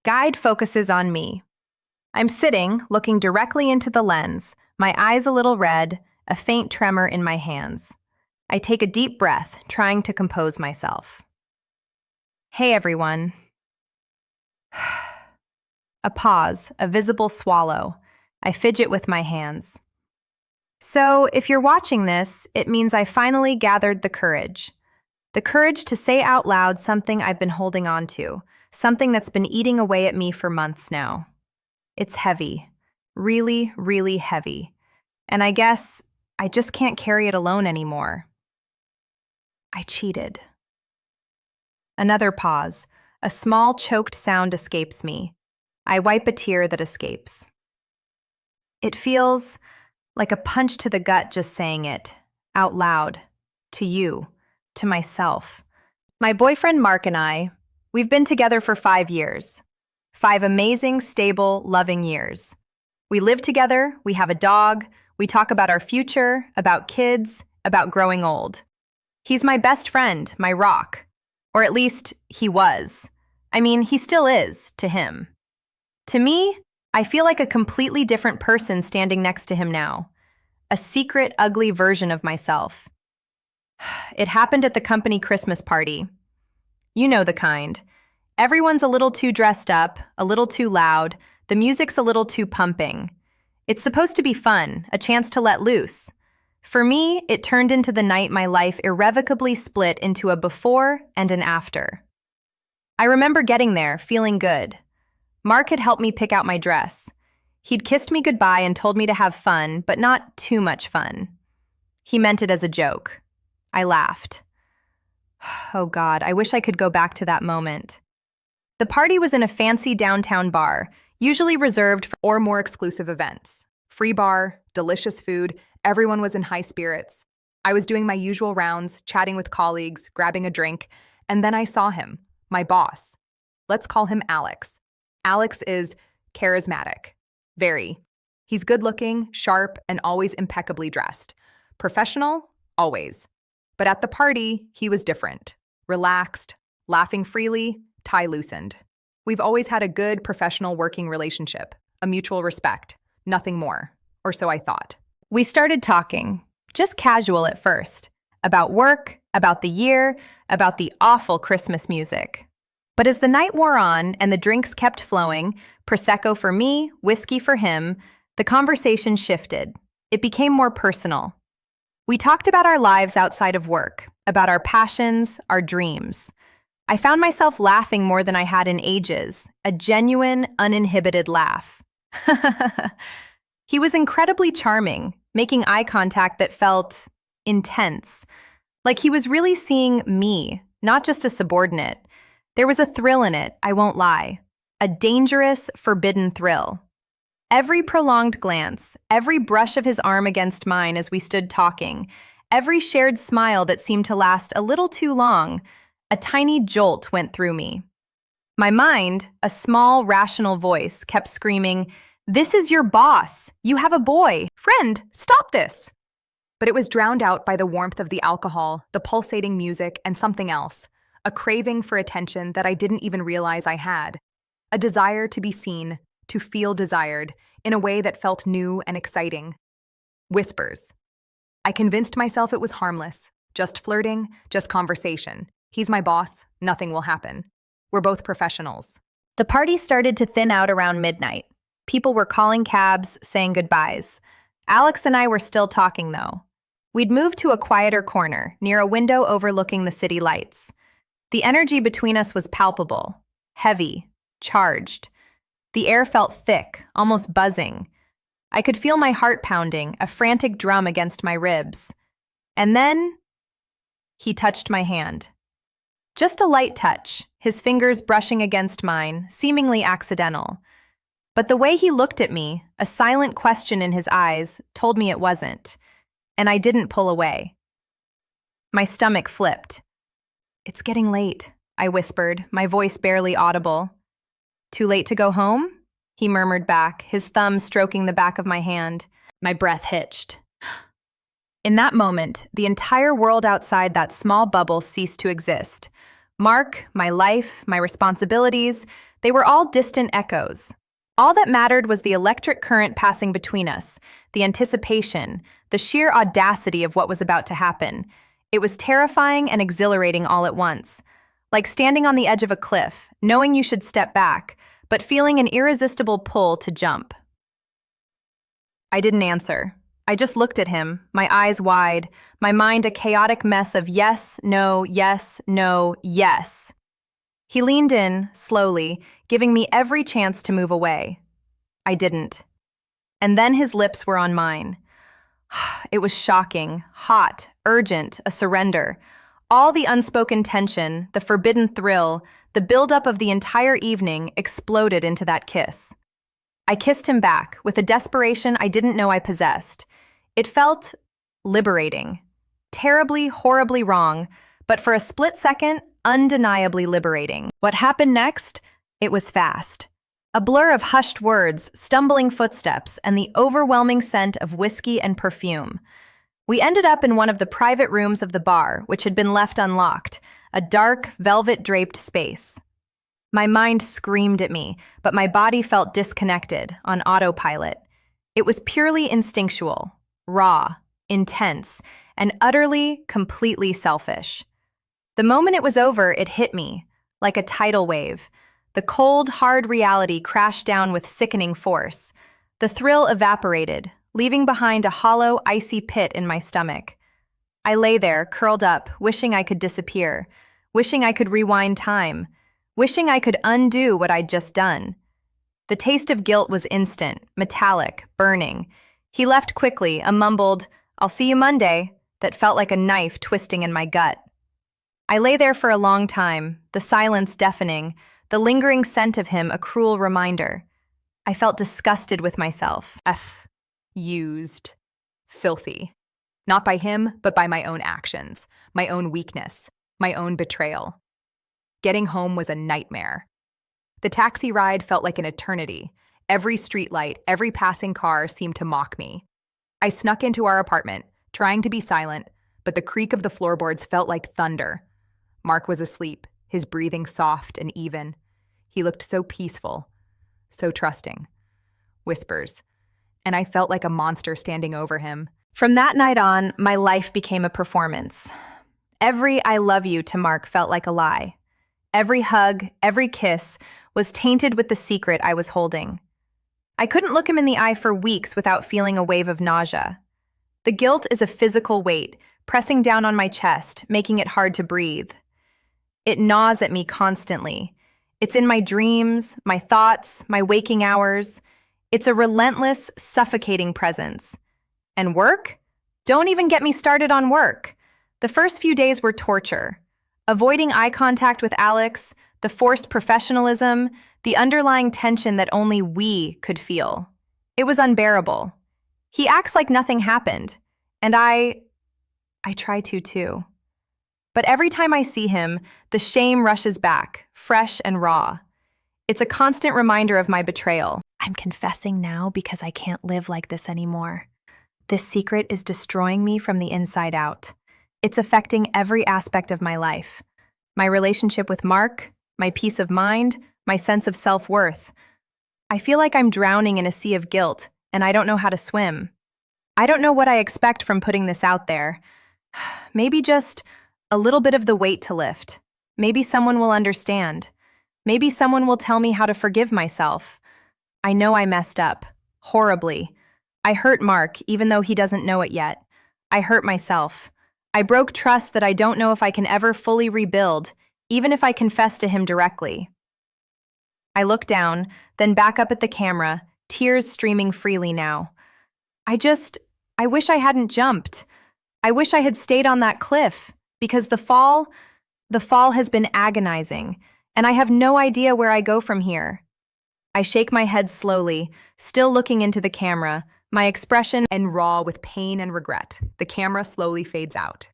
Guide focuses on me. I'm sitting, looking directly into the lens, my eyes a little red, a faint tremor in my hands. I take a deep breath, trying to compose myself. Hey, everyone. A pause, a visible swallow. I fidget with my hands. So, if you're watching this, it means I finally gathered the courage. The courage to say out loud something I've been holding on to, something that's been eating away at me for months now. It's heavy. Really, really heavy. And I guess I just can't carry it alone anymore. I cheated. Another pause. A small, choked sound escapes me. I wipe a tear that escapes. It feels like a punch to the gut just saying it, out loud, to you, to myself. My boyfriend Mark and we've been together for 5 years. 5 amazing, stable, loving years. We live together, we have a dog, we talk about our future, about kids, about growing old. He's my best friend, my rock. Or at least, he was. I mean, he still is, to him. To me, I feel like a completely different person standing next to him now. A secret, ugly version of myself. It happened at the company Christmas party. You know the kind. Everyone's a little too dressed up, a little too loud, the music's a little too pumping. It's supposed to be fun, a chance to let loose. For me, it turned into the night my life irrevocably split into a before and an after. I remember getting there, feeling good. Mark had helped me pick out my dress. He'd kissed me goodbye and told me to have fun, but not too much fun. He meant it as a joke. I laughed. Oh God, I wish I could go back to that moment. The party was in a fancy downtown bar, usually reserved for more exclusive events. Free bar, delicious food, everyone was in high spirits. I was doing my usual rounds, chatting with colleagues, grabbing a drink, and then I saw him, my boss. Let's call him Alex. Alex is charismatic. Very. He's good-looking, sharp, and always impeccably dressed. Professional? Always. But at the party, he was different. Relaxed, laughing freely, tie loosened. We've always had a good professional working relationship, a mutual respect, nothing more, or so I thought. We started talking, just casual at first, about work, about the year, about the awful Christmas music. But as the night wore on and the drinks kept flowing, Prosecco for me, whiskey for him, the conversation shifted. It became more personal. We talked about our lives outside of work, about our passions, our dreams. I found myself laughing more than I had in ages, a genuine, uninhibited laugh. He was incredibly charming, making eye contact that felt intense, like he was really seeing me, not just a subordinate. There was a thrill in it, I won't lie, a dangerous, forbidden thrill. Every prolonged glance, every brush of his arm against mine as we stood talking, every shared smile that seemed to last a little too long, a tiny jolt went through me. My mind, a small, rational voice, kept screaming, "This is your boss. You have a boy. Friend, stop this." But it was drowned out by the warmth of the alcohol, the pulsating music, and something else, a craving for attention that I didn't even realize I had, a desire to be seen, to feel desired, in a way that felt new and exciting. Whispers. I convinced myself it was harmless, just flirting, just conversation. He's my boss, nothing will happen. We're both professionals. The party started to thin out around midnight. People were calling cabs, saying goodbyes. Alex and I were still talking, though. We'd moved to a quieter corner, near a window overlooking the city lights. The energy between us was palpable, heavy, charged. The air felt thick, almost buzzing. I could feel my heart pounding, a frantic drum against my ribs. And then he touched my hand. Just a light touch, his fingers brushing against mine, seemingly accidental. But the way he looked at me, a silent question in his eyes, told me it wasn't. And I didn't pull away. My stomach flipped. "It's getting late," I whispered, my voice barely audible. "Too late to go home?" he murmured back, his thumb stroking the back of my hand. My breath hitched. In that moment, the entire world outside that small bubble ceased to exist. Mark, my life, my responsibilities, They were all distant echoes. All that mattered was the electric current passing between us, the anticipation, the sheer audacity of what was about to happen. It was terrifying and exhilarating all at once, like standing on the edge of a cliff, knowing you should step back, but feeling an irresistible pull to jump. I didn't answer. I just looked at him, my eyes wide, my mind a chaotic mess of yes, no, yes, no, yes. He leaned in, slowly, giving me every chance to move away. I didn't. And then his lips were on mine. It was shocking, hot, urgent, a surrender. All the unspoken tension, the forbidden thrill, the buildup of the entire evening exploded into that kiss. I kissed him back with a desperation I didn't know I possessed. It felt liberating. Terribly, horribly wrong, but for a split second, undeniably liberating. What happened next? It was fast. A blur of hushed words, stumbling footsteps, and the overwhelming scent of whiskey and perfume. We ended up in one of the private rooms of the bar, which had been left unlocked, a dark, velvet-draped space. My mind screamed at me, but my body felt disconnected, on autopilot. It was purely instinctual, raw, intense, and utterly, completely selfish. The moment it was over, it hit me, like a tidal wave. The cold, hard reality crashed down with sickening force. The thrill evaporated, leaving behind a hollow, icy pit in my stomach. I lay there, curled up, wishing I could disappear, wishing I could rewind time, wishing I could undo what I'd just done. The taste of guilt was instant, metallic, burning. He left quickly, a mumbled, "I'll see you Monday," that felt like a knife twisting in my gut. I lay there for a long time, the silence deafening, the lingering scent of him a cruel reminder. I felt disgusted with myself. Used. Filthy. Not by him, but by my own actions, my own weakness, my own betrayal. Getting home was a nightmare. The taxi ride felt like an eternity. Every streetlight, every passing car seemed to mock me. I snuck into our apartment, trying to be silent, but the creak of the floorboards felt like thunder. Mark was asleep, his breathing soft and even. He looked so peaceful, so trusting. Whispers. And I felt like a monster standing over him. From that night on, my life became a performance. Every "I love you" to Mark felt like a lie. Every hug, every kiss was tainted with the secret I was holding. I couldn't look him in the eye for weeks without feeling a wave of nausea. The guilt is a physical weight, pressing down on my chest, making it hard to breathe. It gnaws at me constantly. It's in my dreams, my thoughts, my waking hours. It's a relentless, suffocating presence. And work? Don't even get me started on work. The first few days were torture. Avoiding eye contact with Alex, the forced professionalism, the underlying tension that only we could feel. It was unbearable. He acts like nothing happened, and I try to too. But every time I see him, the shame rushes back, fresh and raw. It's a constant reminder of my betrayal. I'm confessing now because I can't live like this anymore. This secret is destroying me from the inside out. It's affecting every aspect of my life. My relationship with Mark, my peace of mind, my sense of self-worth. I feel like I'm drowning in a sea of guilt, and I don't know how to swim. I don't know what I expect from putting this out there. Maybe just a little bit of the weight to lift. Maybe someone will understand. Maybe someone will tell me how to forgive myself. I know I messed up. Horribly. I hurt Mark, even though he doesn't know it yet. I hurt myself. I broke trust that I don't know if I can ever fully rebuild, even if I confess to him directly. I look down, then back up at the camera, tears streaming freely now. I wish I hadn't jumped. I wish I had stayed on that cliff, because the fall has been agonizing, and I have no idea where I go from here. I shake my head slowly, still looking into the camera, my expression and raw with pain and regret. The camera slowly fades out.